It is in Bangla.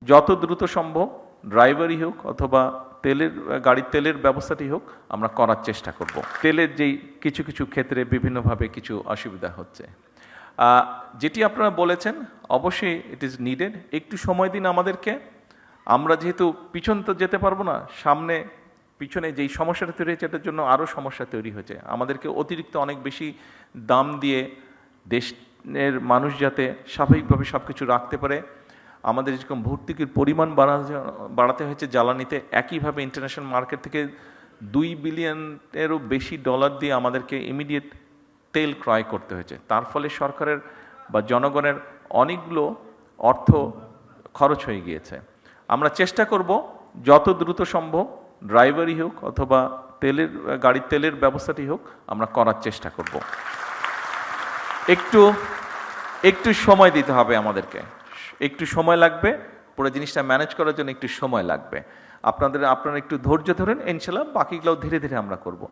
যত দ্রুত সম্ভব ড্রাইভারই হোক অথবা গাড়ির তেলের ব্যবস্থাটি হোক আমরা করার চেষ্টা করব। তেলের যেই কিছু কিছু ক্ষেত্রে বিভিন্নভাবে কিছু অসুবিধা হচ্ছে, যেটি আপনারা বলেছেন অবশ্যই ইট ইজ নিডেড। একটু সময় দিন আমাদেরকে। আমরা যেহেতু পিছন তো যেতে পারবো না, পিছনে যেই সমস্যাটা তৈরি হয়েছে এটার জন্য আরও সমস্যা তৈরি হয়েছে। আমাদেরকে অতিরিক্ত অনেক বেশি দাম দিয়ে দেশের মানুষ যাতে স্বাভাবিকভাবে সব কিছু রাখতে পারে, আমাদের যেরকম ভর্তুকির পরিমাণ বাড়াতে হয়েছে জ্বালানিতে, একইভাবে ইন্টারন্যাশনাল মার্কেট থেকে $2 বিলিয়নেরও বেশি ডলার দিয়ে আমাদেরকে ইমিডিয়েট তেল ক্রয় করতে হয়েছে। তার ফলে সরকারের বা জনগণের অনেকগুলো অর্থ খরচ হয়ে গিয়েছে। আমরা চেষ্টা করব যত দ্রুত সম্ভব ড্রাইভারই হোক অথবা গাড়ির তেলের ব্যবস্থাটি হোক আমরা করার চেষ্টা করব। একটু সময় দিতে হবে আমাদেরকে, একটু সময় লাগবে, পুরো জিনিসটা ম্যানেজ করার জন্য একটু সময় লাগবে। আপনারা একটু ধৈর্য ধরেন, ইনশাল্লাহ বাকিগুলোও ধীরে ধীরে আমরা করব।